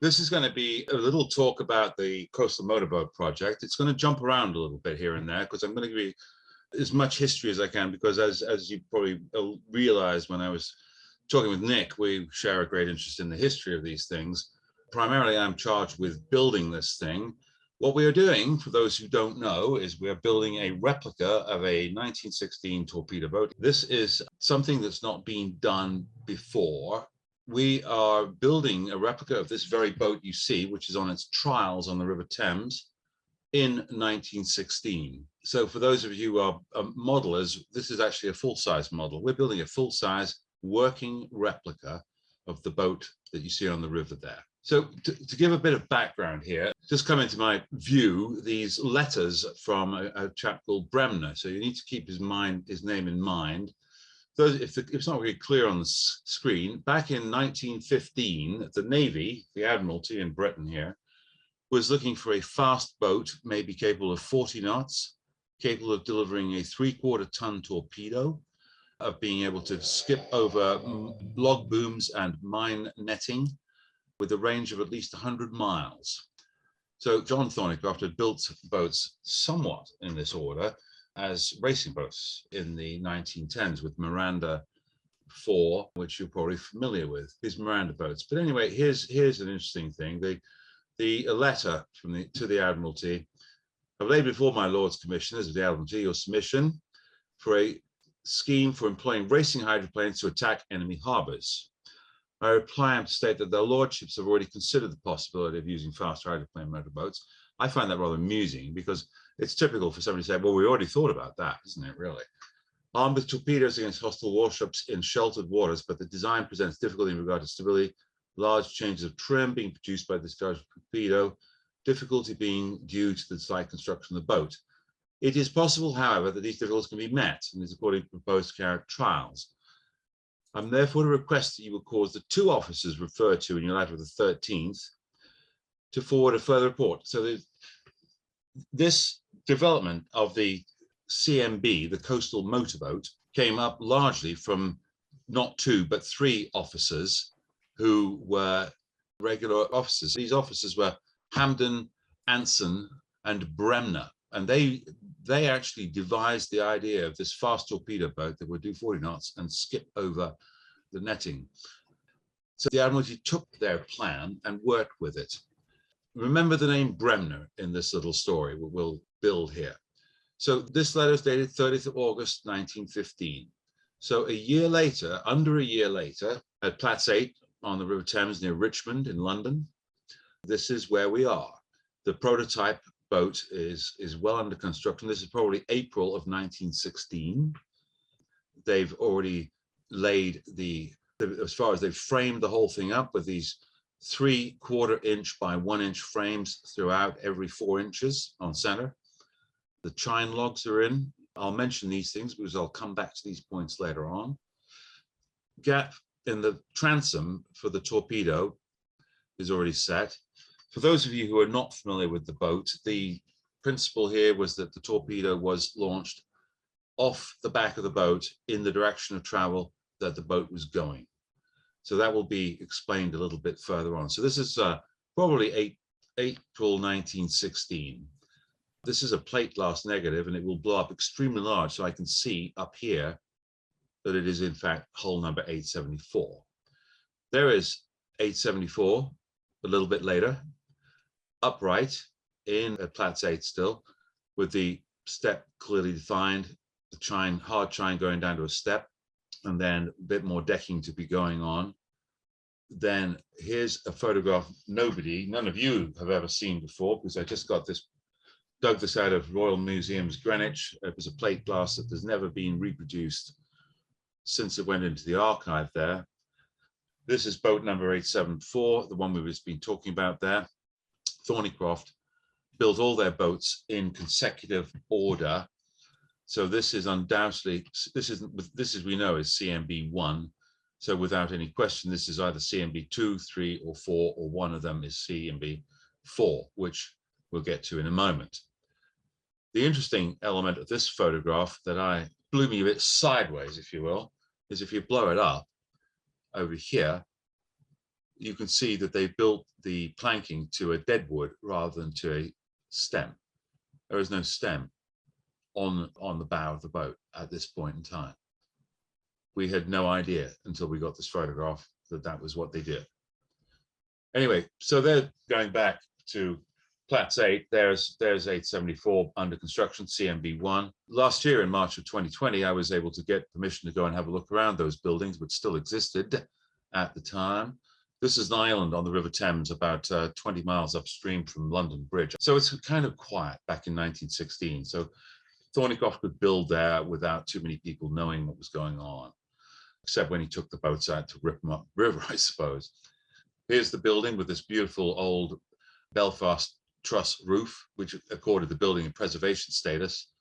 this is going to be a little talk about the Coastal Motorboat Project. It's going to jump around a little bit here and there because I'm going to give you as much history as I can, because as you probably realized when I was talking with Nick, we share a great interest in the history of these things. Primarily, I'm charged with building this thing. What we are doing, for those who don't know, is we are building a replica of a 1916 torpedo boat. This is something that's not been done before. We are building a replica of this very boat you see, which is on its trials on the River Thames in 1916. So for those of you who are modelers, this is actually a full-size model. We're building a full-size working replica of the boat that you see on the river there. So to give a bit of background here, just come into my view, these letters from a chap called Bremner. So you need to keep his name in mind. If it's not really clear on the screen, back in 1915, the Navy, the Admiralty in Britain here, was looking for a fast boat, maybe capable of 40 knots, capable of delivering a 3/4-ton torpedo, of being able to skip over log booms and mine netting with a range of at least 100 miles. So John Thornycroft had built boats somewhat in this order as racing boats in the 1910s with Miranda 4, which you're probably familiar with, these Miranda boats. But anyway, here's an interesting thing. The letter from to the Admiralty: "I've laid before my Lord's Commissioners of the Admiralty your submission for a scheme for employing racing hydroplanes to attack enemy harbors. I reply am to state that their lordships have already considered the possibility of using fast hydroplane motorboats." I find that rather amusing, because it's typical for somebody to say, well, we already thought about that, isn't it, really? "Armed with torpedoes against hostile warships in sheltered waters, but the design presents difficulty in regard to stability, large changes of trim being produced by the discharge of torpedo, difficulty being due to the slight construction of the boat. It is possible, however, that these difficulties can be met, and is according to proposed to carry out trials. I'm therefore to request that you will cause the 2 officers referred to in your letter of the 13th to forward a further report." So this development of the CMB, the coastal motorboat, came up largely from not 2, but 3 officers who were regular officers. These officers were Hamden, Anson, and Bremner. And they actually devised the idea of this fast torpedo boat that would do 40 knots and skip over the netting. So the Admiralty took their plan and worked with it. Remember the name Bremner in this little story we'll build here. So this letter is dated 30th of August, 1915. So a year later, under a year later, at Platts 8 on the River Thames near Richmond in London, this is where we are. The prototype boat is well under construction. This is probably April of 1916. They've already laid as far as they've framed the whole thing up with these 3/4 inch by 1 inch frames throughout, every 4 inches on center. The chine logs are in. I'll mention these things because I'll come back to these points later on. Gap in the transom for the torpedo is already set. For those of you who are not familiar with the boat, the principle here was that the torpedo was launched off the back of the boat in the direction of travel that the boat was going. So that will be explained a little bit further on. So this is probably April 1916. This is a plate glass negative, and it will blow up extremely large. So I can see up here that it is in fact hull number 874. There is 874 a little bit later, upright in Platts 8 still, with the step clearly defined, the hard chine going down to a step, and then a bit more decking to be going on. Then here's a photograph none of you have ever seen before, because I just dug this out of Royal Museums, Greenwich. It was a plate glass that has never been reproduced since it went into the archive there. This is boat number 874, the one we've been talking about there. Thornycroft built all their boats in consecutive order. So this is undoubtedly, this is we know is CMB 1. So without any question, this is either CMB 2, 3, or 4, or one of them is CMB 4, which we'll get to in a moment. The interesting element of this photograph that blew me a bit sideways, if you will, is if you blow it up over here, you can see that they built the planking to a deadwood rather than to a stem. There is no stem on the bow of the boat at this point in time. We had no idea until we got this photograph that that was what they did. Anyway, so they're going back to Platts 8. There's 874 under construction, CMB1. Last year in March of 2020, I was able to get permission to go and have a look around those buildings, which still existed at the time. This is an island on the River Thames, about 20 miles upstream from London Bridge. So it's kind of quiet back in 1916. So Thornycroft could build there without too many people knowing what was going on, except when he took the boats out to rip them up the river, I suppose. Here's the building with this beautiful old Belfast truss roof, which accorded the building a preservation status.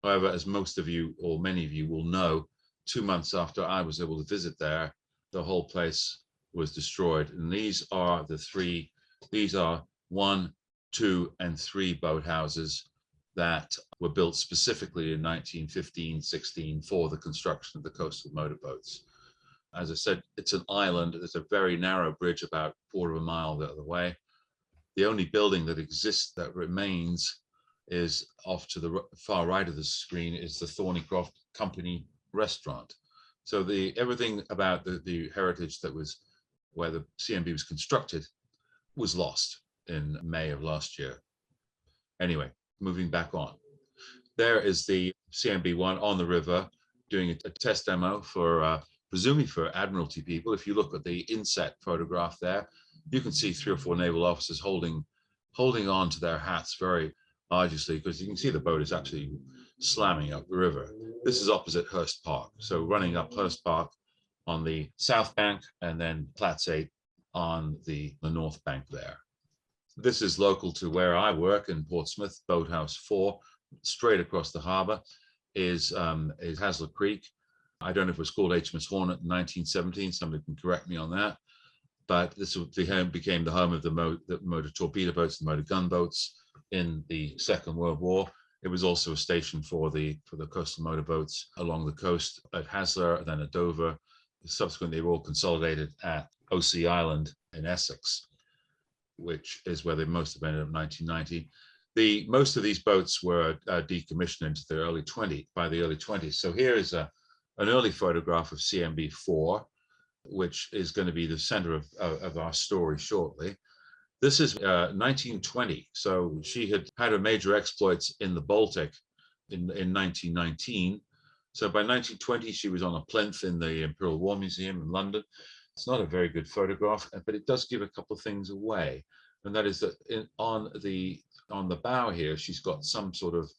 However, as most of you or many of you will know, 2 months after I was able to visit there, the whole place was destroyed. And these are 1, 2, and 3 boathouses that were built specifically in 1915-16 for the construction of the coastal motorboats. As I said, it's an island. There's a very narrow bridge about a quarter of a mile the other way. The only building that exists that remains is off to the far right of the screen is the Thornycroft Company restaurant. So everything about the heritage that was where the CMB was constructed was lost in May of last year. Anyway, moving back on. There is the CMB1 on the river doing a test demo for presumably for Admiralty people. If you look at the inset photograph there, you can see 3 or 4 naval officers holding on to their hats very arduously, because you can see the boat is actually slamming up the river. This is opposite Hurst Park. So running up Hurst Park on the south bank and then Platts 8 on the north bank there. This is local to where I work in Portsmouth, Boathouse 4, straight across the harbour is Hasler Creek. I don't know if it was called HMS Hornet in 1917, somebody can correct me on that. But this became the home of the motor torpedo boats, the motor gunboats in the Second World War. It was also a station for the coastal motorboats along the coast at Hasler, then at Dover. Subsequently, they were all consolidated at O.C. Island in Essex, which is where they most have ended up in 1990. Most of these boats were decommissioned into the by the early 20s. So here is an early photograph of CMB 4, which is going to be the center of our story shortly. This is 1920. So she had her major exploits in the Baltic in 1919. So by 1920, she was on a plinth in the Imperial War Museum in London. It's not a very good photograph, but it does give a couple of things away. And that is that on the bow here, she's got some sort of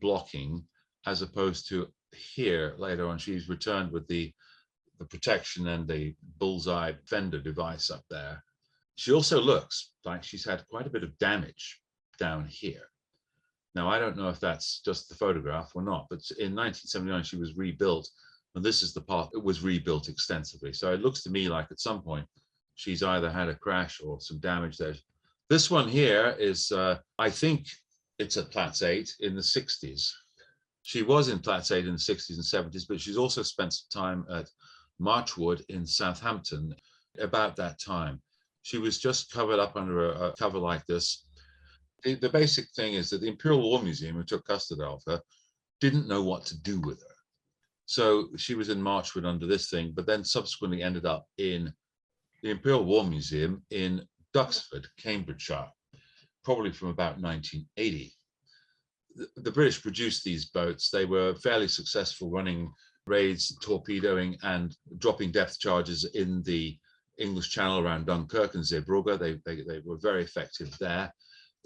blocking, as opposed to here later on, she's returned with the protection and the bullseye fender device up there. She also looks like she's had quite a bit of damage down here. Now, I don't know if that's just the photograph or not, but in 1979, she was rebuilt. And this is the part that was rebuilt extensively. So it looks to me like at some point, she's either had a crash or some damage there. This one here is, I think it's at Platts 8 in the 60s. She was in Platts 8 in the 60s and 70s, but she's also spent some time at Marchwood in Southampton about that time. She was just covered up under a cover like this. The basic thing is that the Imperial War Museum, who took custody of her, didn't know what to do with her. So she was in Marchwood under this thing, but then subsequently ended up in the Imperial War Museum in Duxford, Cambridgeshire, probably from about 1980. The British produced these boats. They were fairly successful running raids, torpedoing and dropping depth charges in the English Channel around Dunkirk and Zeebrugge. They were very effective there.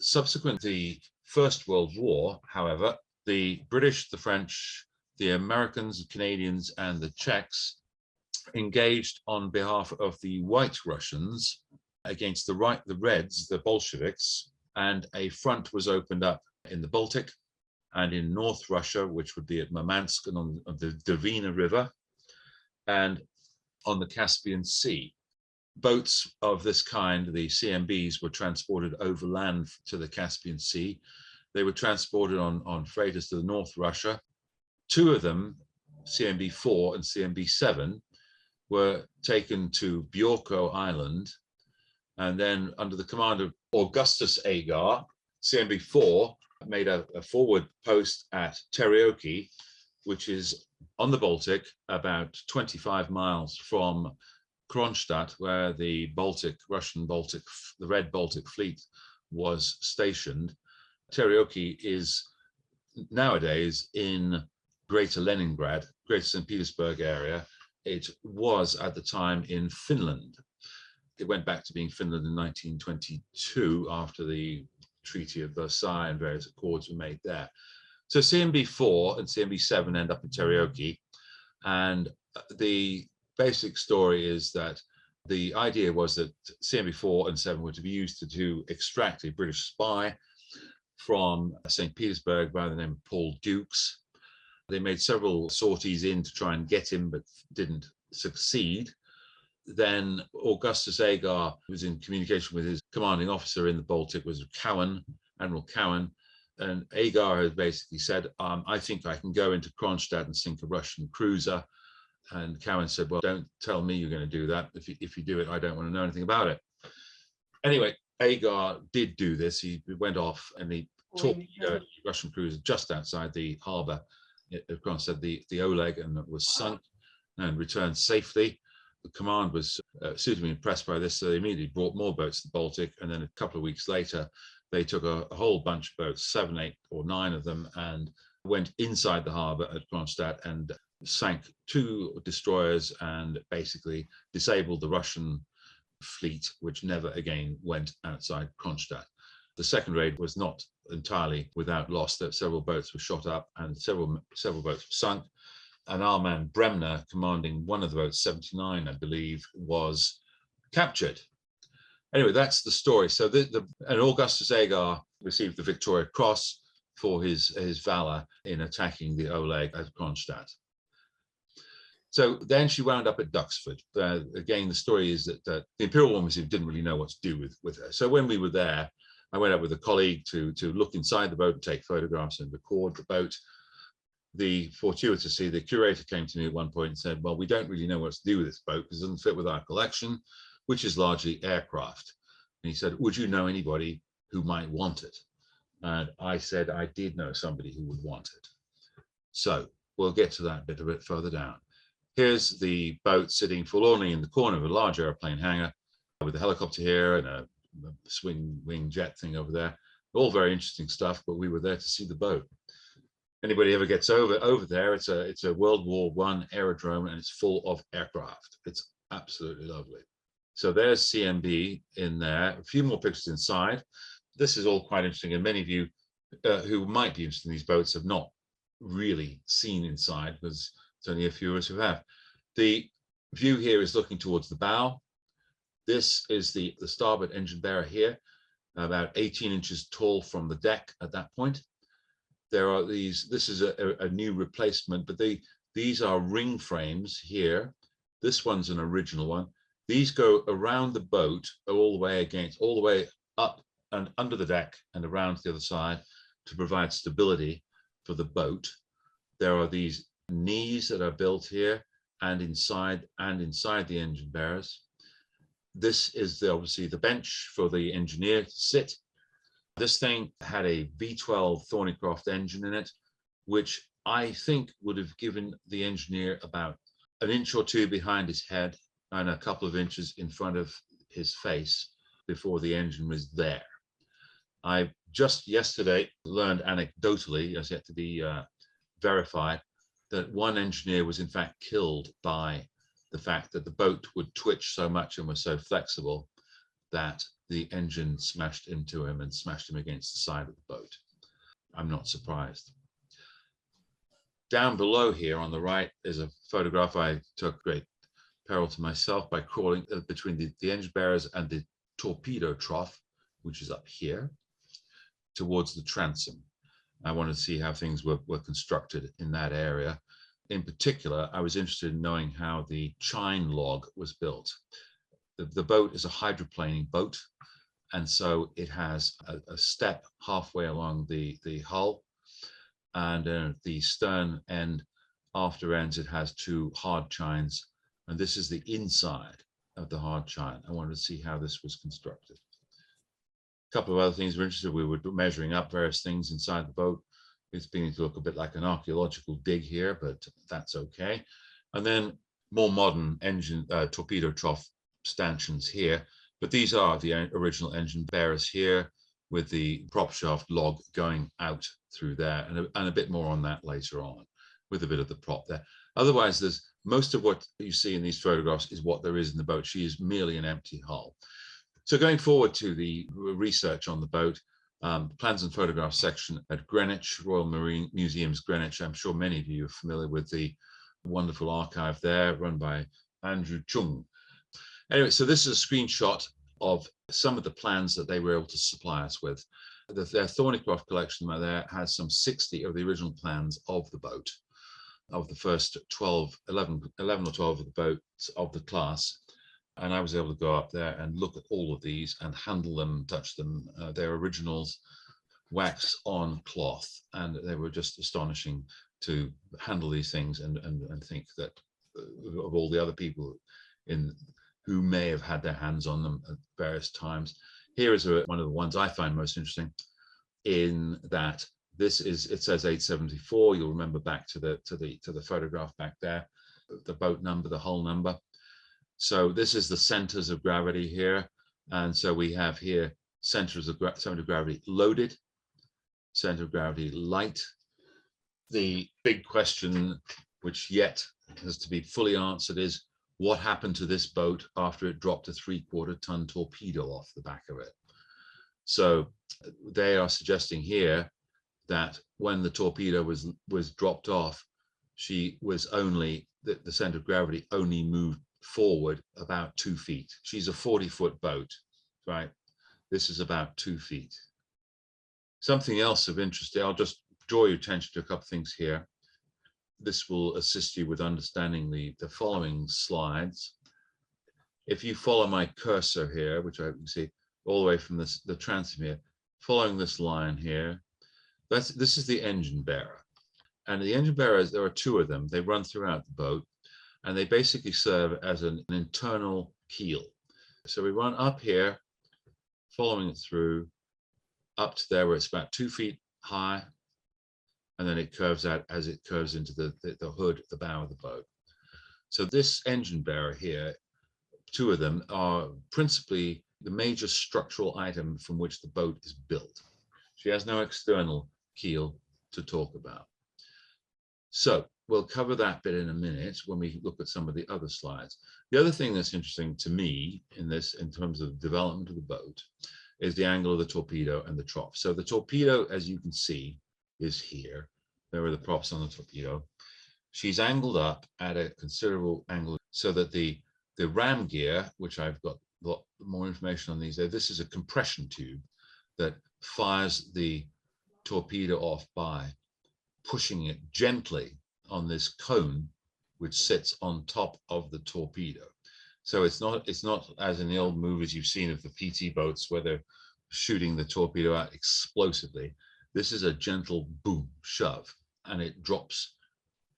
Subsequent to the First World War, however, the British, the French, the Americans, the Canadians, and the Czechs engaged on behalf of the White Russians against the Reds, the Bolsheviks, and a front was opened up in the Baltic and in North Russia, which would be at Murmansk and on the Dvina River, and on the Caspian Sea. Boats of this kind, the CMBs, were transported overland to the Caspian Sea. They were transported on freighters to the North Russia. 2 of them, CMB 4 and CMB 7, were taken to Bjorko Island And then under the command of Augustus Agar, CMB-4 made a forward post at Terioki, which is on the Baltic, about 25 miles from Kronstadt, where the Russian Baltic, the Red Baltic Fleet was stationed. Terioki is nowadays in Greater Leningrad, Greater St. Petersburg area. It was at the time in Finland. It went back to being Finland in 1922 after the Treaty of Versailles and various accords were made there. So CMB-4 and CMB-7 end up in Terioki, and the basic story is that the idea was that CMB-4 and 7 were to be used to extract a British spy from St. Petersburg by the name of Paul Dukes. They made several sorties in to try and get him, but didn't succeed. Then Augustus Agar was in communication with his commanding officer in the Baltic, was Cowan, Admiral Cowan, and Agar had basically said, I think I can go into Kronstadt and sink a Russian cruiser. And Cowan said, well, don't tell me you're going to do that. If you do it, I don't want to know anything about it. Anyway, Agar did do this. He went off and he torpedoed a Russian cruiser just outside the harbour of Kronstadt, the Oleg, and it was sunk and returned safely. The command was suitably impressed by this, so they immediately brought more boats to the Baltic. And then a couple of weeks later, they took a whole bunch of boats, 7, 8, or 9 of them, and went inside the harbour at Kronstadt and sank 2 destroyers and basically disabled the Russian fleet, which never again went outside Kronstadt. The second raid was not entirely without loss. That several boats were shot up and several boats were sunk. And our man Bremner, commanding one of the boats, 79, I believe, was captured. Anyway, that's the story. So and Augustus Agar received the Victoria Cross for his valor in attacking the Oleg at Kronstadt. So then she wound up at Duxford. Again, the story is that the Imperial War Museum didn't really know what to do with her. So when we were there, I went up with a colleague to look inside the boat and take photographs and record the boat. Fortuitously, the curator came to me at one point and said, well, we don't really know what to do with this boat because it doesn't fit with our collection, which is largely aircraft. And he said, would you know anybody who might want it? And I said, I did know somebody who would want it. So we'll get to that bit a bit further down. Here's the boat sitting forlornly in the corner of a large airplane hangar with a helicopter here and a swing wing jet thing over there. All very interesting stuff, but we were there to see the boat. Anybody ever gets over there, it's a World War I aerodrome and it's full of aircraft. It's absolutely lovely. So there's CMB in there, a few more pictures inside. This is all quite interesting, and many of you who might be interested in these boats have not really seen inside because it's only a few of us who have. The view here is looking towards the bow. This is the starboard engine bearer here, about 18 inches tall from the deck at that point. There are these, this is a new replacement, but these are ring frames here. This one's an original one. These go around the boat all the way up and under the deck and around to the other side to provide stability for the boat. There are these knees that are built here and inside the engine bearers. This is obviously the bench for the engineer to sit. This thing had a V12 Thornycroft engine in it, which I think would have given the engineer about an inch or two behind his head and a couple of inches in front of his face before the engine was there. I just yesterday learned anecdotally, as yet to be verified, that one engineer was in fact killed by the fact that the boat would twitch so much and was so flexible that the engine smashed into him and smashed him against the side of the boat. I'm not surprised. Down below here on the right is a photograph I took great peril to myself by crawling between the engine bearers and the torpedo trough, which is up here, towards the transom. I wanted to see how things were constructed in that area. In particular, I was interested in knowing how the chine log was built. The boat is a hydroplaning boat, and so it has a step halfway along the hull, and the stern end, after ends, it has 2 hard chines, and this is the inside of the hard chine. I wanted to see how this was constructed. A couple of other things we're interested. We were measuring up various things inside the boat. It's beginning to look a bit like an archaeological dig here, but that's okay. And then more modern engine torpedo trough stanchions here. But these are the original engine bearers here, with the prop shaft log going out through there, and a bit more on that later on, with a bit of the prop there. Otherwise, there's most of what you see in these photographs is what there is in the boat. She is merely an empty hull. So going forward to the research on the boat, plans and photographs section at Greenwich, Royal Marine Museums, Greenwich. I'm sure many of you are familiar with the wonderful archive there run by Andrew Chung. Anyway, so this is a screenshot of some of the plans that they were able to supply us with. Their Thornycroft collection there has some 60 of the original plans of the boat, of the first 11 or 12 of the boats of the class. And I was able to go up there and look at all of these and handle them, touch them. They're originals, wax on cloth, and they were just astonishing to handle these things and think that of all the other people who may have had their hands on them at various times. Here is one of the ones I find most interesting, in that this is, it says 874. You'll remember back to the photograph back there, the boat number, the hull number. So this is the centers of gravity here. And so we have here center of gravity loaded, center of gravity light. The big question, which yet has to be fully answered, is what happened to this boat after it dropped a 3/4 ton torpedo off the back of it? So they are suggesting here that when the torpedo was dropped off, she was only, the center of gravity only moved forward about 2 feet. She's a 40-foot boat, right? This is about 2 feet. Something else of interest, I'll just draw your attention to a couple of things here. This will assist you with understanding the following slides. If you follow my cursor here, which I can see all the way from the transom here, following this line here, this is the engine bearer. And the engine bearers, there are 2 of them. They run throughout the boat, and they basically serve as an internal keel. So we run up here, following it through, up to there where it's about 2 feet high, and then it curves out as it curves into the hood, the bow of the boat. So this engine bearer here, 2 of them, are principally the major structural item from which the boat is built. She has no external keel to talk about. So we'll cover that bit in a minute when we look at some of the other slides. The other thing that's interesting to me in terms of development of the boat, is the angle of the torpedo and the trough. So the torpedo, as you can see, is here. There are the props on the torpedo. She's angled up at a considerable angle so that the ram gear, which I've got a lot more information on these, this is a compression tube that fires the torpedo off by pushing it gently on this cone, which sits on top of the torpedo. So it's not as in the old movies you've seen of the PT boats where they're shooting the torpedo out explosively. This is a gentle boom, shove, and it drops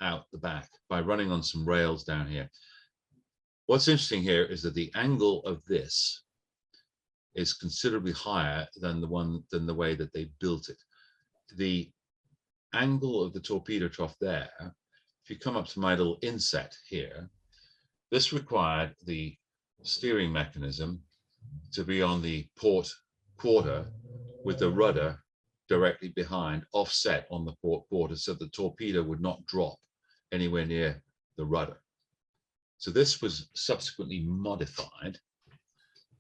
out the back by running on some rails down here. What's interesting here is that the angle of this is considerably higher than the way that they built it. The angle of the torpedo trough there, if you come up to my little inset here, this required the steering mechanism to be on the port quarter with the rudder directly behind, offset on the port quarter, so the torpedo would not drop anywhere near the rudder. So this was subsequently modified.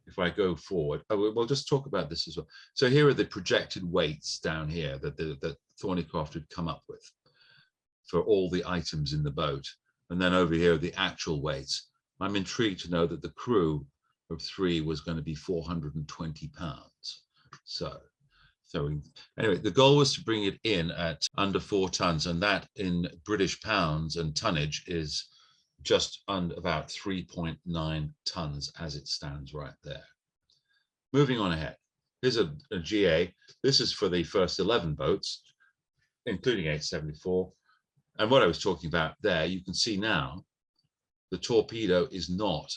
If I go forward, we'll just talk about this as well. So here are the projected weights down here that Thornycroft had come up with for all the items in the boat. And then over here are the actual weights. I'm intrigued to know that the crew of 3 was going to be 420 pounds. So anyway, the goal was to bring it in at under 4 tons, and that in British pounds and tonnage is just under about 3.9 tons as it stands right there. Moving on ahead, here's a GA. This is for the first 11 boats, including 874. And what I was talking about there, you can see now the torpedo is not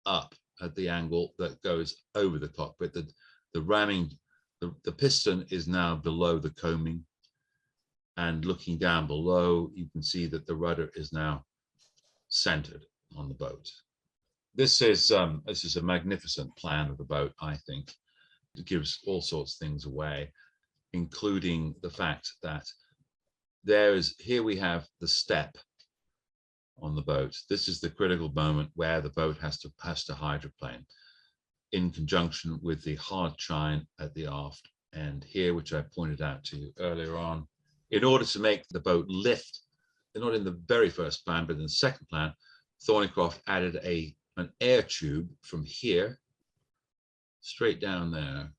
up at the angle that goes over the cockpit. The ramming, the piston is now below the coaming, and looking down below, you can see that the rudder is now centered on the boat. This is a magnificent plan of the boat, I think. It gives all sorts of things away, including the fact that here we have the step on the boat. This is the critical moment where the boat has to hydroplane in conjunction with the hard chine at the aft end here, which I pointed out to you earlier on. In order to make the boat lift, not in the very first plan, but in the second plan, Thornycroft added an air tube from here straight down there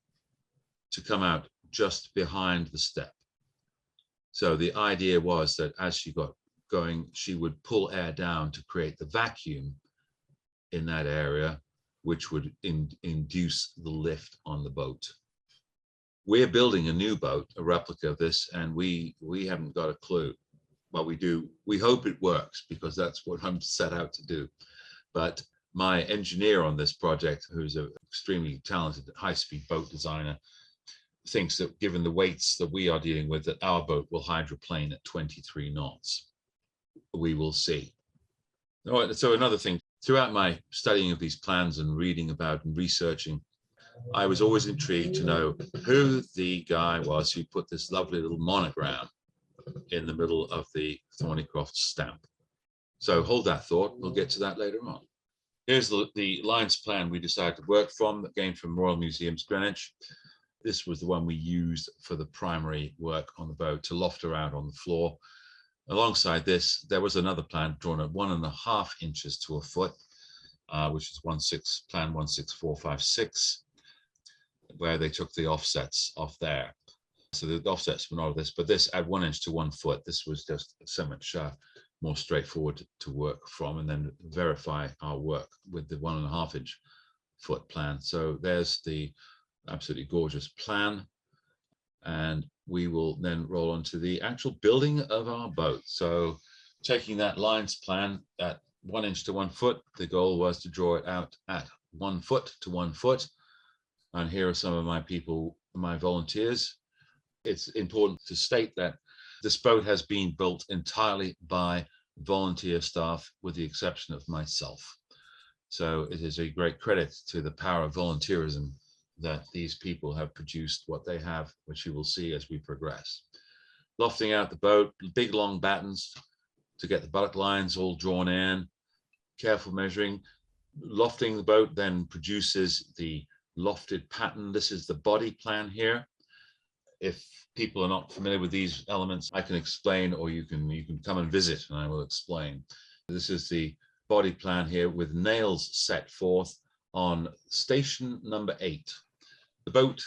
to come out just behind the step. So the idea was that as she got going, she would pull air down to create the vacuum in that area, which would induce the lift on the boat. We're building a new boat, a replica of this, and we haven't got a clue. Well, we hope it works, because that's what I'm set out to do. But my engineer on this project, who's an extremely talented high-speed boat designer, thinks that given the weights that we are dealing with, that our boat will hydroplane at 23 knots. We will see. All right, so another thing, throughout my studying of these plans and reading about and researching, I was always intrigued to know who the guy was who put this lovely little monogram in the middle of the Thornycroft stamp. So hold that thought, we'll get to that later on. Here's the lines plan we decided to work from, that came from Royal Museums Greenwich. This was the one we used for the primary work on the boat to loft her out on the floor. Alongside this, there was another plan drawn at 1.5 inches to a foot, which is plan 16456, where they took the offsets off there. So the offsets were not of this, but this at 1 inch to 1 foot, this was just so much more straightforward to work from, and then verify our work with the 1.5 inch foot plan. So there's the absolutely gorgeous plan, and we will then roll on to the actual building of our boat. So taking that lines plan at 1 inch to 1 foot, the goal was to draw it out at 1 foot to 1 foot. And here are some of my people, my volunteers. It's important to state that this boat has been built entirely by volunteer staff, with the exception of myself. So it is a great credit to the power of volunteerism that these people have produced what they have, which you will see as we progress. Lofting out the boat, big long battens to get the buttock lines all drawn in, careful measuring. Lofting the boat then produces the lofted pattern. This is the body plan here. If people are not familiar with these elements, I can explain, or you can come and visit and I will explain. This is the body plan here with nails set forth on station number 8. The boat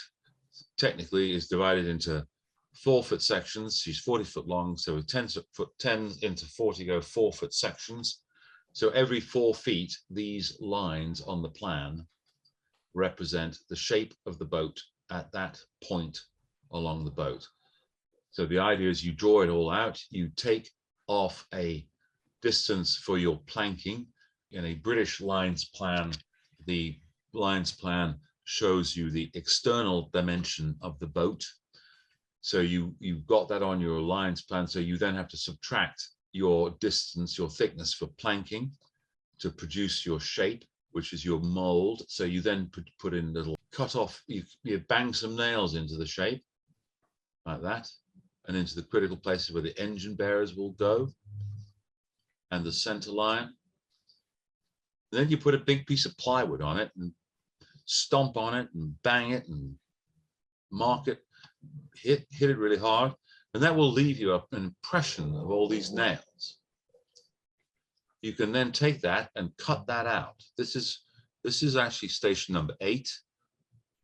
technically is divided into 4-foot sections. She's 40 foot long, so 10 into 40 go 4-foot sections. So every 4 feet, these lines on the plan represent the shape of the boat at that point along the boat. So the idea is you draw it all out, you take off a distance for your planking. In a British lines plan, the lines plan shows you the external dimension of the boat. So you've got that on your lines plan, so you then have to subtract your distance, your thickness for planking to produce your shape, which is your mold. So you then put in little cut off, you bang some nails into the shape like that, and into the critical places where the engine bearers will go, and the center line. And then you put a big piece of plywood on it and stomp on it and bang it and mark it, hit it really hard, and that will leave you an impression of all these nails. You can then take that and cut that out. This is actually station number 8.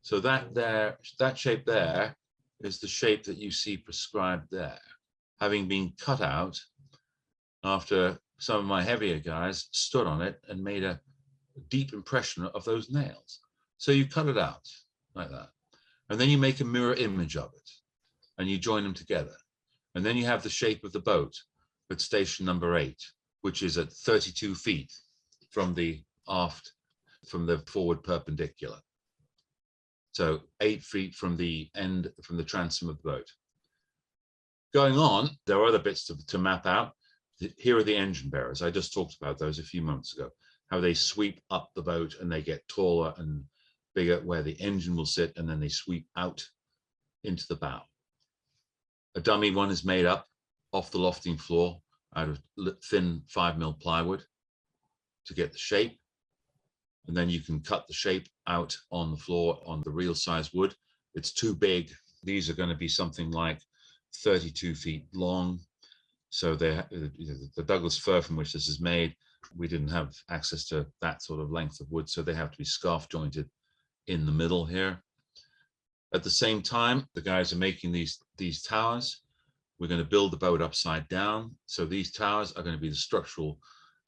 So that shape there is the shape that you see prescribed there, having been cut out after some of my heavier guys stood on it and made a deep impression of those nails. So you cut it out like that, and then you make a mirror image of it and you join them together, and then you have the shape of the boat at station number 8, which is at 32 feet from the aft, from the forward perpendicular. So 8 feet from the end, from the transom of the boat. Going on, there are other bits to map out. Here are the engine bearers. I just talked about those a few months ago, how they sweep up the boat and they get taller and bigger where the engine will sit, and then they sweep out into the bow. A dummy one is made up off the lofting floor out of thin 5mm plywood to get the shape. And then you can cut the shape out on the floor on the real size wood. It's too big. These are going to be something like 32 feet long. So the Douglas fir from which this is made, we didn't have access to that sort of length of wood, so they have to be scarf jointed in the middle here. At the same time, the guys are making these towers. We're going to build the boat upside down. So these towers are going to be the structural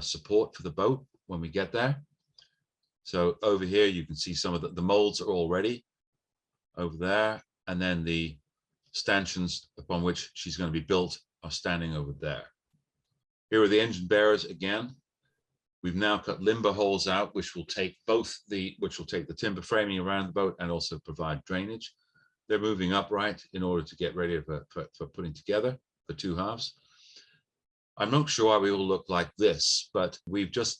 support for the boat when we get there. So over here, you can see some of the molds are all ready over there. And then the stanchions upon which she's going to be built are standing over there. Here are the engine bearers again. We've now cut limber holes out, which will take the timber framing around the boat and also provide drainage. They're moving upright in order to get ready for putting together the two halves. I'm not sure why we all look like this, but we've just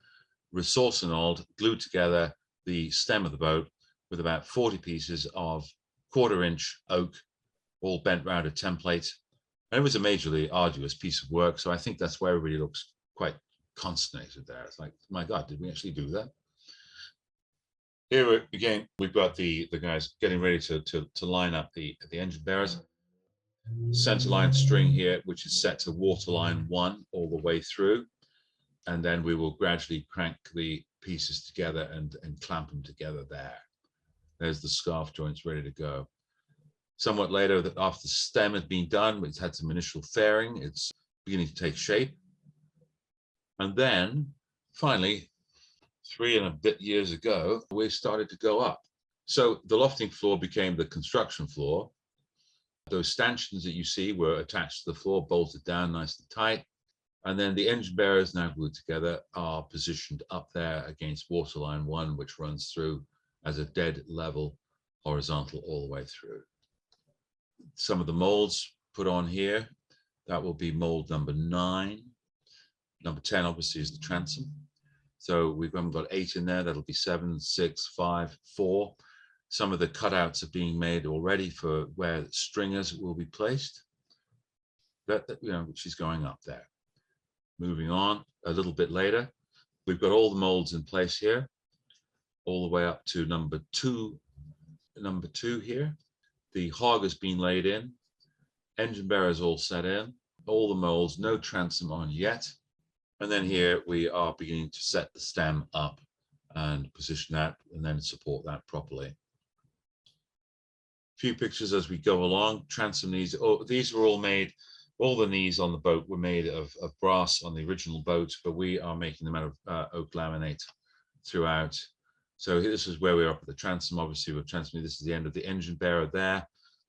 resourced glued together the stem of the boat with about 40 pieces of 1/4 inch oak, all bent round a template. And it was a majorly arduous piece of work, so I think that's why everybody looks quite consternated there. It's like, my God, did we actually do that? Here again, we've got the guys getting ready to line up the engine bearers. Center line string here, which is set to waterline 1 all the way through. And then we will gradually crank the pieces together and clamp them together there. There's the scarf joints ready to go. Somewhat later, after the stem had been done, it's had some initial fairing, it's beginning to take shape. And then finally, 3 and a bit years ago, we started to go up. So the lofting floor became the construction floor. Those stanchions that you see were attached to the floor, bolted down nice and tight. And then the engine bearers, now glued together, are positioned up there against waterline 1, which runs through as a dead level horizontal all the way through. Some of the molds put on here, that will be mold number 9. Number 10 obviously is the transom. So we've got 8 in there. That'll be 7, 6, 5, 4. Some of the cutouts are being made already for where stringers will be placed. Which is going up there. Moving on a little bit later, we've got all the molds in place here, all the way up to number 2. Number 2 here. The hog has been laid in. Engine bearers all set in. All the molds, no transom on yet. And then here we are beginning to set the stem up and position that and then support that properly. A few pictures as we go along. Transom knees, these were all made, all the knees on the boat were made of brass on the original boat, but we are making them out of oak laminate throughout. So this is where we're up at the transom. Obviously, we're transom. This is the end of the engine bearer there.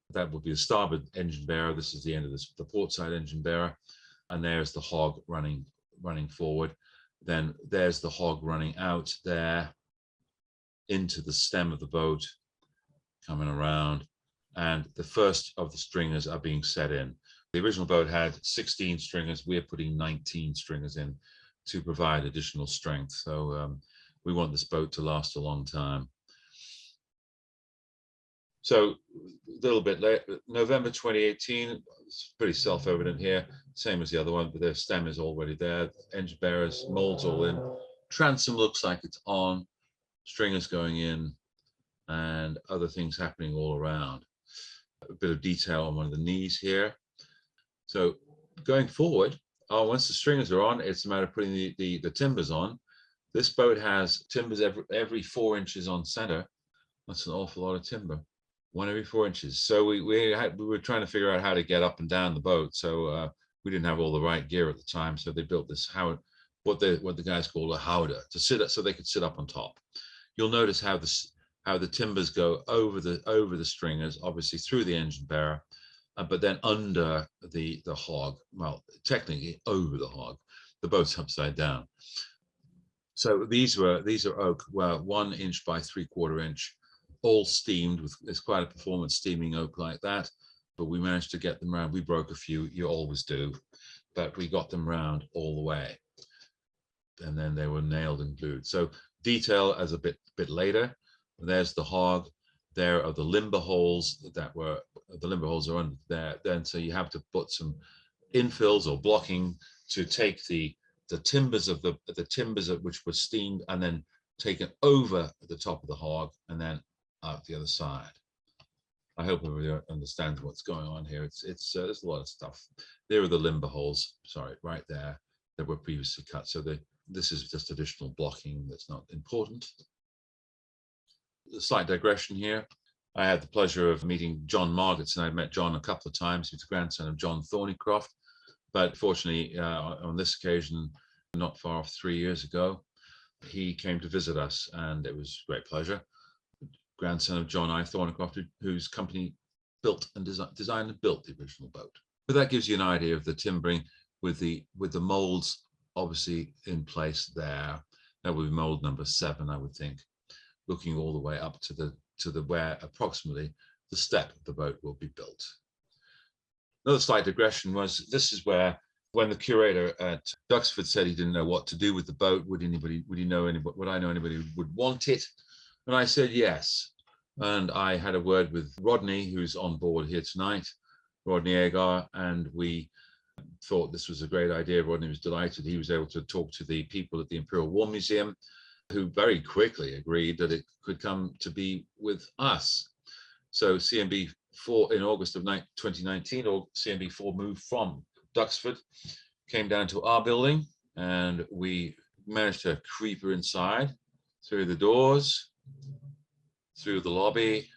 That will be the starboard engine bearer. This is the end of the port side engine bearer. And there's the hog running forward. Then there's the hog running out there into the stem of the boat, coming around. And the first of the stringers are being set in. The original boat had 16 stringers. We're putting 19 stringers in to provide additional strength. So we want this boat to last a long time. So a little bit later, November 2018, it's pretty self-evident here, same as the other one, but their stem is already there. Engine bearers, molds all in. Transom looks like it's on, stringers going in, and other things happening all around. A bit of detail on one of the knees here. So going forward, once the stringers are on, it's a matter of putting the timbers on. This boat has timbers every 4 inches on center. That's an awful lot of timber. 1 every 4 inches. So we were trying to figure out how to get up and down the boat. So we didn't have all the right gear at the time. So they built this what the guys call a howdah to sit up, so they could sit up on top. You'll notice how the timbers go over the stringers, obviously through the engine bearer, but then under the hog. Well, technically over the hog. The boat's upside down. So these are oak, well, 1 inch by 3/4 inch, all steamed with, it's quite a performance steaming oak like that. But we managed to get them around. We broke a few, you always do, but we got them round all the way. And then they were nailed and glued. So detail as a bit later. There's the hog. There are the limber holes that were, the limber holes are under there. Then so you have to put some infills or blocking to take the timbers of the timbers of which were steamed and then taken over the top of the hog and then out the other side. I hope everybody understands what's going on here. There's a lot of stuff. There are the limber holes, sorry, right there, that were previously cut. So this is just additional blocking that's not important. A slight digression here. I had the pleasure of meeting John Margetts, and I've met John a couple of times. He's the grandson of John Thornycroft. But fortunately, on this occasion, not far off 3 years ago, he came to visit us, and it was a great pleasure. Grandson of John I. Thornycroft, whose company built and designed and built the original boat. But that gives you an idea of the timbering with the molds obviously in place there. That would be mold number 7, I would think, looking all the way up to the where approximately the step of the boat will be built. Another slight digression was, this is where, when the curator at Duxford said he didn't know what to do with the boat, would I know anybody who would want it? And I said yes. And I had a word with Rodney, who's on board here tonight, Rodney Agar, and we thought this was a great idea. Rodney was delighted. He was able to talk to the people at the Imperial War Museum, who very quickly agreed that it could come to be with us. So CMB4 in August of 2019, or CMB4 moved from Duxford, came down to our building, and we managed to creep her inside through the doors, through the lobby,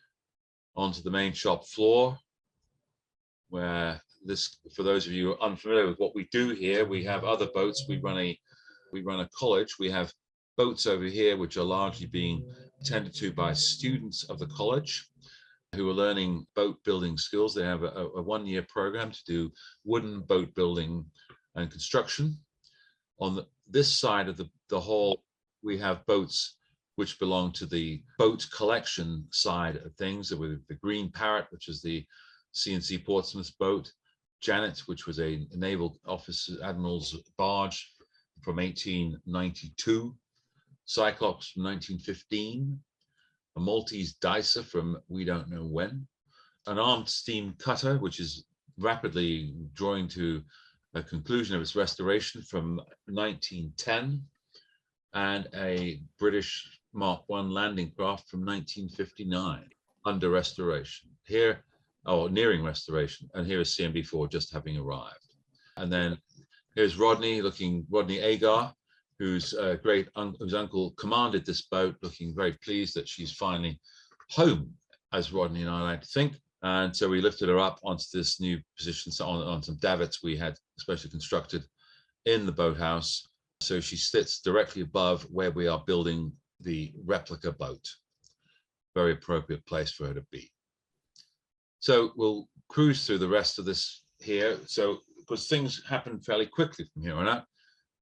onto the main shop floor, where this, for those of you unfamiliar with what we do here, we have other boats. We run a college. We have boats over here which are largely being tended to by students of the college who are learning boat building skills. They have a 1-year program to do wooden boat building and construction. On this side of the hall, we have boats which belong to the boat collection side of things, with the Green Parrot, which is the C&C Portsmouth boat, Janet, which was a naval officer admiral's barge from 1892, Cyclops from 1915, a Maltese dicer from we don't know when, an armed steam cutter, which is rapidly drawing to a conclusion of its restoration from 1910, and a British Mark I landing craft from 1959 under restoration. Here, or nearing restoration, and here is CMB4 just having arrived. And then here's Rodney Agar, whose whose uncle commanded this boat, looking very pleased that she's finally home, as Rodney and I like to think. And so we lifted her up onto this new position, so on some davits we had specially constructed in the boathouse. So she sits directly above where we are building the replica boat. Very appropriate place for her to be. So we'll cruise through the rest of this here. So, because things happen fairly quickly from here on out.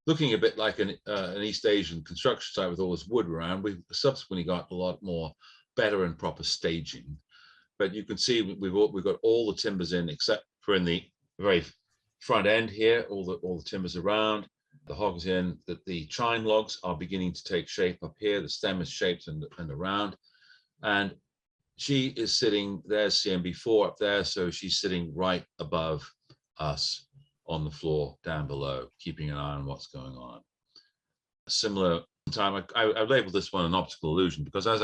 Looking a bit like an East Asian construction site with all this wood around, we've subsequently got a lot more better and proper staging. But you can see we've got all the timbers in, except for in the very front end here, all the timbers around. The hog's in, that the chine logs are beginning to take shape up here. The stem is shaped and around. And she is sitting, there's CMB4 up there, so she's sitting right above us on the floor down below, keeping an eye on what's going on. Similar time, I labeled this one an optical illusion, because as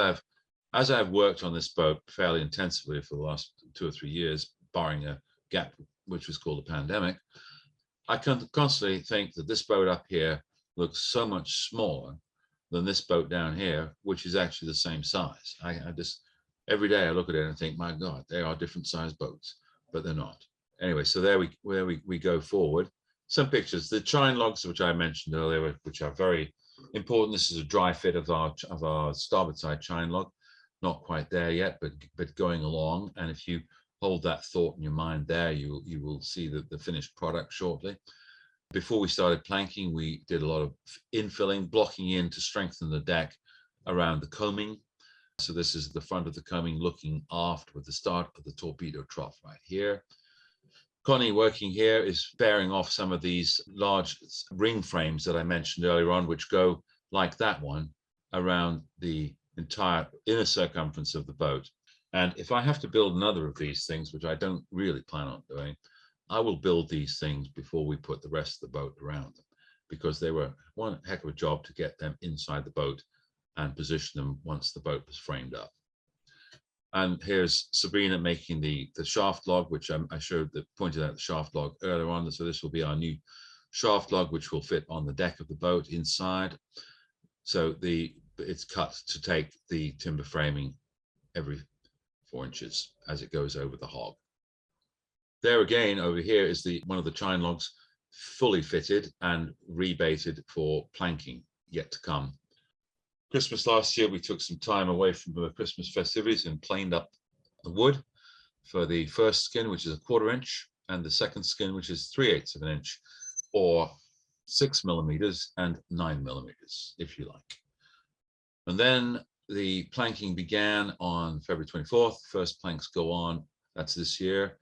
I've worked on this boat fairly intensively for the last 2 or 3 years, barring a gap which was called a pandemic, I can constantly think that this boat up here looks so much smaller than this boat down here, which is actually the same size. I just, every day I look at it and think, my God, they are different size boats, but they're not. Anyway, so there we go forward. Some pictures, the chine logs, which I mentioned earlier, which are very important. This is a dry fit of our starboard side chine log. Not quite there yet, but going along. And if you hold that thought in your mind there, you will see the finished product shortly. Before we started planking, we did a lot of infilling, blocking in to strengthen the deck around the coaming. So this is the front of the coaming looking aft with the start of the torpedo trough right here. Connie working here is bearing off some of these large ring frames that I mentioned earlier on, which go like that one around the entire inner circumference of the boat. And if I have to build another of these things, which I don't really plan on doing, I will build these things before we put the rest of the boat around them, because they were one heck of a job to get them inside the boat and position them once the boat was framed up. And here's Sabrina making the shaft log, which I pointed out the shaft log earlier on. So this will be our new shaft log, which will fit on the deck of the boat inside. So it's cut to take the timber framing every 4 inches as it goes over the hog. There again, over here is one of the chine logs fully fitted and rebaited for planking yet to come. Christmas last year, we took some time away from the Christmas festivities and planed up the wood for the first skin, which is 1/4 inch, and the second skin, which is 3/8 of an inch, or 6 millimeters and 9 millimeters, if you like. And then the planking began on February 24th. First planks go on, that's this year.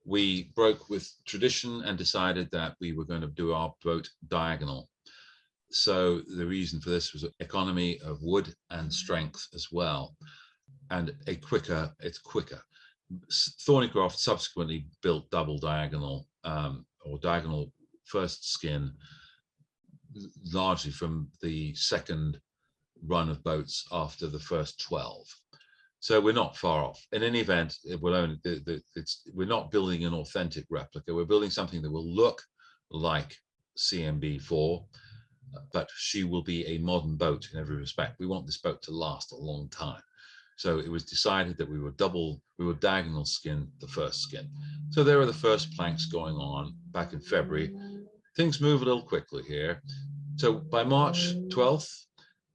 We broke with tradition and decided that we were going to do our boat diagonal. So the reason for this was economy of wood and strength as well, and it's quicker. Thornycroft subsequently built double diagonal or diagonal first skin, largely from the second run of boats after the first 12. So we're not far off. In any event, we're not building an authentic replica. We're building something that will look like CMB4, but she will be a modern boat in every respect. We want this boat to last a long time. So it was decided that we would diagonal skin the first skin. So there are the first planks going on back in February. Things move a little quickly here. So by March 12th,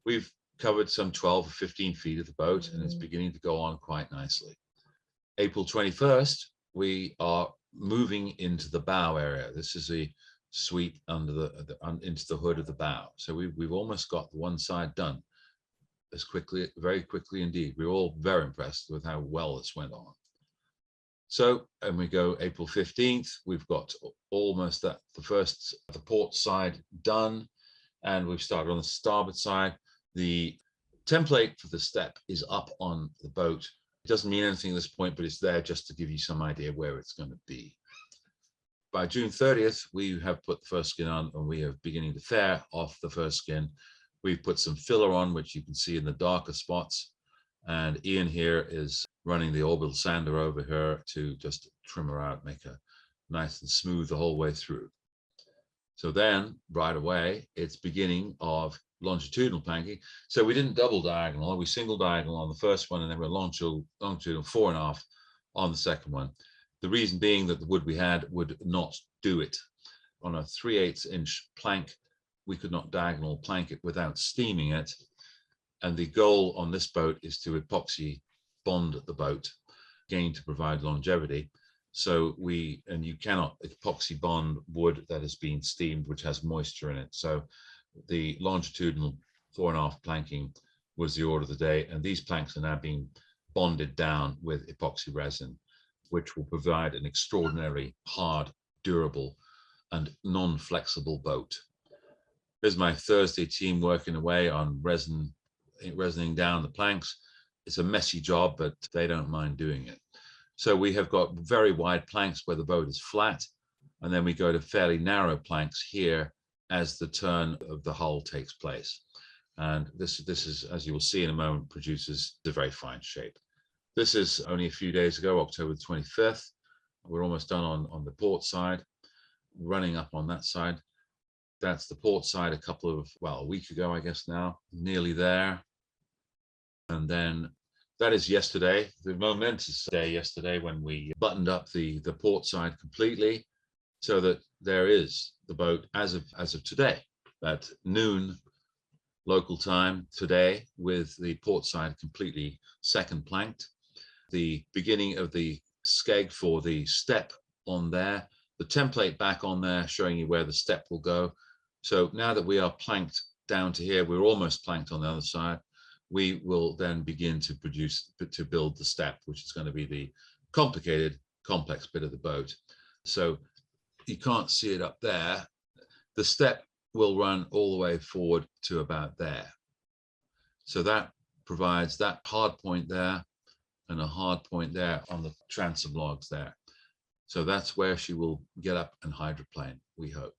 we've covered some 12 or 15 feet of the boat, and it's beginning to go on quite nicely. April 21st, we are moving into the bow area. This is a sweep under into the hood of the bow. So we've almost got one side done very quickly indeed. We're all very impressed with how well this went on. So, and we go April 15th, we've got almost the port side done, and we've started on the starboard side. The template for the step is up on the boat. It doesn't mean anything at this point, but it's there just to give you some idea where it's going to be. By June 30th, we have put the first skin on, and we are beginning to tear off the first skin. We've put some filler on, which you can see in the darker spots. And Ian here is running the orbital sander over her to just trim her out, make her nice and smooth the whole way through. So then, right away, it's beginning of longitudinal planking. So we didn't double diagonal, we single diagonal on the first one, and then we're longitudinal 4.5 on the second one. The reason being that the wood we had would not do it. On a 3/8 inch plank, we could not diagonal plank it without steaming it. And the goal on this boat is to epoxy bond the boat, again to provide longevity. So you cannot epoxy bond wood that has been steamed, which has moisture in it. So the longitudinal 4.5 planking was the order of the day. And these planks are now being bonded down with epoxy resin, which will provide an extraordinarily hard, durable, and non-flexible boat. Here's my Thursday team working away on resining down the planks. It's a messy job, but they don't mind doing it. So we have got very wide planks where the boat is flat, and then we go to fairly narrow planks here as the turn of the hull takes place. And this is, as you will see in a moment, produces a very fine shape. This is only a few days ago, October 25th. We're almost done on the port side, running up on that side. That's the port side a week ago, I guess now, nearly there. And then that is yesterday, the momentous day yesterday when we buttoned up the port side completely, so that there is the boat as of today at noon local time today, with the port side completely second planked. The beginning of the skeg for the step on there the template back on there showing you where the step will go. So now that we are planked down to here, we're almost planked on the other side. We will then begin to build the step, which is going to be the complicated, complex bit of the boat. So you can't see it up there. The step will run all the way forward to about there. So that provides that hard point there and a hard point there on the transom logs there. So that's where she will get up and hydroplane, we hope.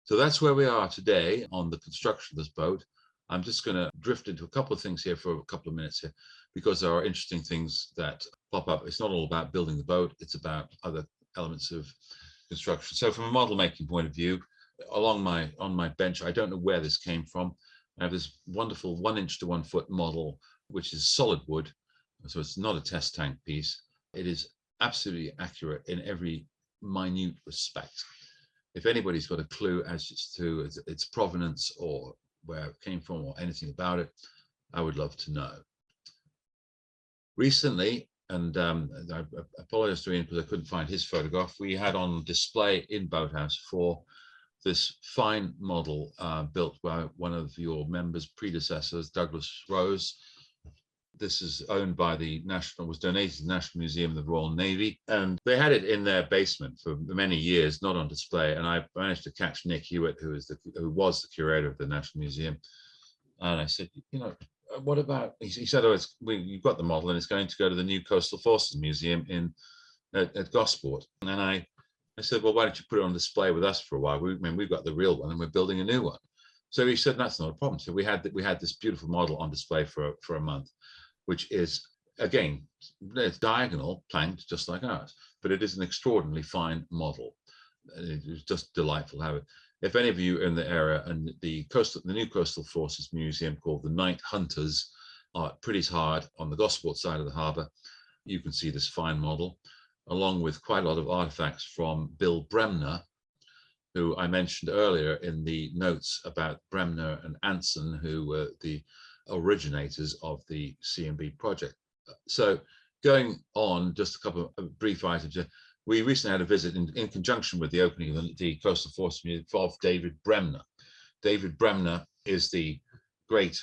So that's where we are today on the construction of this boat. I'm just going to drift into a couple of things here for a couple of minutes here, because there are interesting things that pop up. It's not all about building the boat, it's about other elements of construction. So from a model making point of view, on my bench, I don't know where this came from. I have this wonderful 1 inch to 1 foot model, which is solid wood. So it's not a test tank piece. It is absolutely accurate in every minute respect. If anybody's got a clue as to its provenance or where it came from or anything about it, I would love to know. Recently, and I apologize to Ian because I couldn't find his photograph, we had on display in Boathouse for this fine model built by one of your members' predecessors, Douglas Rose. This is owned by was donated to the National Museum of the Royal Navy, and they had it in their basement for many years, not on display. And I managed to catch Nick Hewitt, who was the curator of the National Museum, and I said, you know, what about? He said, oh, you've got the model, and it's going to go to the new Coastal Forces Museum at Gosport. And I said, well, why don't you put it on display with us for a while? We've got the real one, and we're building a new one. So he said, that's not a problem. So we had this beautiful model on display for a month, which is, again, it's diagonal, planked, just like ours, but it is an extraordinarily fine model. It was just delightful to have it. If any of you are in the area, and the new Coastal Forces Museum, called the Night Hunters, are at Pretty's Hard on the Gosport side of the harbour, you can see this fine model, along with quite a lot of artifacts from Bill Bremner, who I mentioned earlier in the notes about Bremner and Anson, who were the originators of the CMB project. So going on, just a couple of brief items. We recently had a visit in conjunction with the opening of the Coastal Forces Museum of David Bremner. David Bremner is the great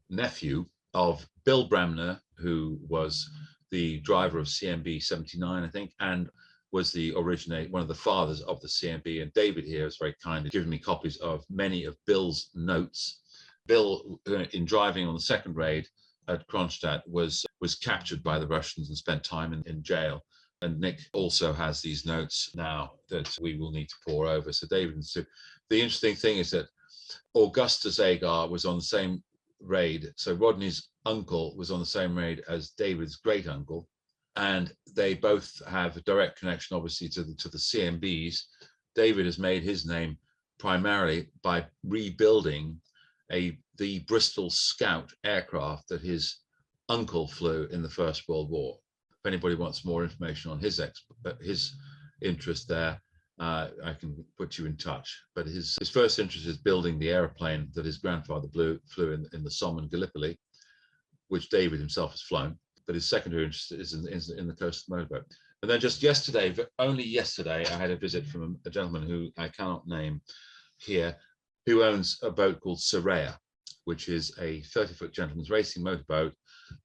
nephew of Bill Bremner, who was the driver of CMB 79, I think, and was one of the fathers of the CMB. And David here is very kind of given me copies of many of Bill's notes. Bill, in driving on the second raid at Kronstadt, was captured by the Russians and spent time in jail. And Nick also has these notes now that we will need to pore over. So David and Sue. The interesting thing is that Augustus Agar was on the same raid. So Rodney's uncle was on the same raid as David's great uncle. And they both have a direct connection, obviously, to the CMBs. David has made his name primarily by rebuilding the Bristol Scout aircraft that his uncle flew in the First World War. If anybody wants more information on his interest there, I can put you in touch. But his first interest is building the airplane that his grandfather flew in the Somme and Gallipoli, which David himself has flown. But his secondary interest is in the coastal motorboat. And then just yesterday, only yesterday, I had a visit from a gentleman who I cannot name here, who owns a boat called Soraya, which is a 30-foot gentleman's racing motorboat,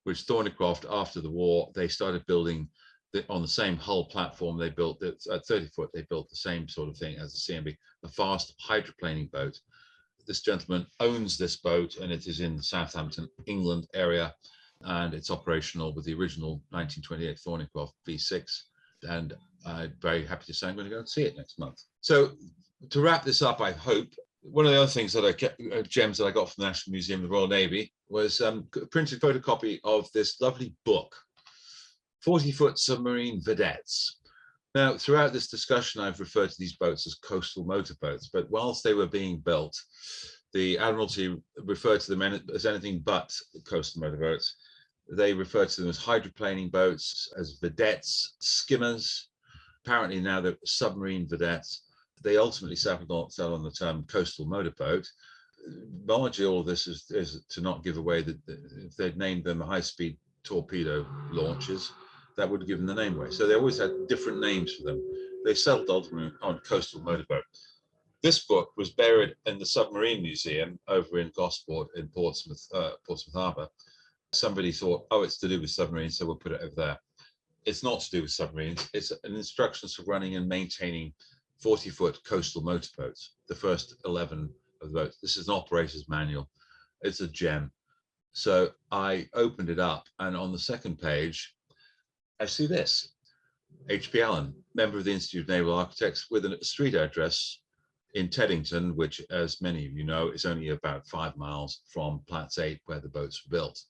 which Thornycroft, after the war, they started building on the same hull platform. They built it at 30 foot. They built the same sort of thing as the CMB, a fast hydroplaning boat. This gentleman owns this boat, and it is in the Southampton, England area, and it's operational with the original 1928 Thornycroft V6. And I'm very happy to say I'm going to go and see it next month. So to wrap this up, I hope, one of the other things that I kept, gems that I got from the National Museum of the Royal Navy, was a printed photocopy of this lovely book, 40-foot Submarine Vedettes. Now, throughout this discussion, I've referred to these boats as coastal motorboats, but whilst they were being built, the Admiralty referred to them as anything but coastal motorboats. They referred to them as hydroplaning boats, as vedettes, skimmers. Apparently now they're submarine vedettes. They ultimately settled on the term coastal motorboat. Largely all of this is to not give away that if they'd named them high-speed torpedo launches, that would have given the name away. So they always had different names for them. they settled ultimately on coastal motorboat. This book was buried in the Submarine Museum over in Gosport in Portsmouth, Portsmouth Harbour. Somebody thought, oh, it's to do with submarines, so we'll put it over there. It's not to do with submarines. It's an instructions for running and maintaining 40-foot coastal motorboats, the first 11 of the boats. This is an operator's manual. It's a gem. So I opened it up, and on the second page, I see this. H.P. Allen, member of the Institute of Naval Architects, with a street address in Teddington, which, as many of you know, is only about 5 miles from Platts 8, where the boats were built.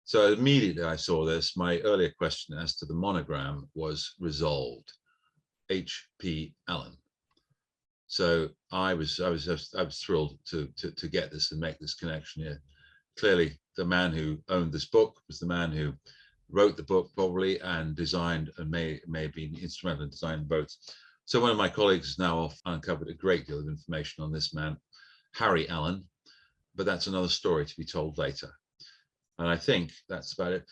So immediately I saw this, my earlier question as to the monogram was resolved. H.P. Allen. So I was thrilled to get this and make this connection here. Clearly, the man who owned this book was the man who wrote the book probably and designed and may have been instrumental in designing boats. So one of my colleagues has now uncovered a great deal of information on this man, Harry Allen, but that's another story to be told later. And I think that's about it.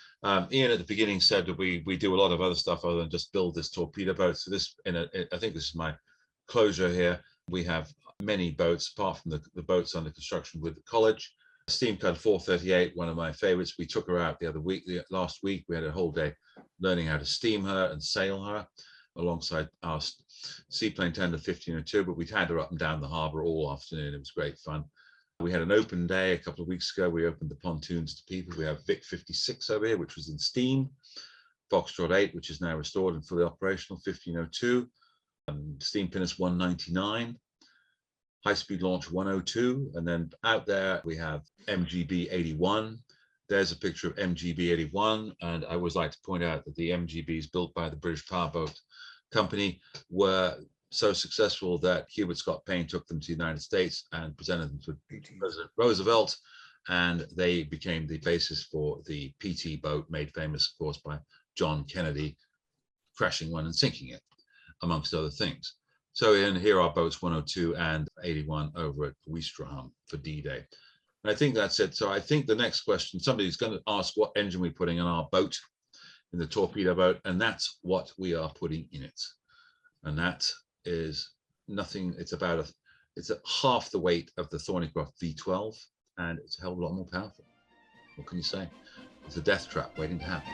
Ian at the beginning said that we do a lot of other stuff other than just build this torpedo boat. So this, I think this is my closure here. We have many boats apart from the boats under construction with the college. Steam Cud 438, one of my favorites. We took her out last week. We had a whole day learning how to steam her and sail her alongside our seaplane tender 1502, but we'd had her up and down the harbour all afternoon. It was great fun. We had an open day a couple of weeks ago. We opened the pontoons to people. We have Vic 56 over here, which was in steam. Foxtrot 8, which is now restored and fully operational, 1502. Steam Pinnace 199. High-speed launch 102, and then out there we have MGB 81. There's a picture of MGB 81, and I always like to point out that the MGBs built by the British Powerboat Company were so successful that Hubert Scott Payne took them to the United States and presented them to President Roosevelt, and they became the basis for the PT boat, made famous, of course, by John Kennedy crashing one and sinking it, amongst other things. So here are boats 102 and 81 over at Ouistreham for D-Day. And I think that's it. So I think the next question, somebody's going to ask what engine we're putting in our boat, in the torpedo boat, and that's what we are putting in it. And that is nothing, it's half the weight of the Thornycroft V12, and it's a hell of a lot more powerful. What can you say? It's a death trap waiting to happen.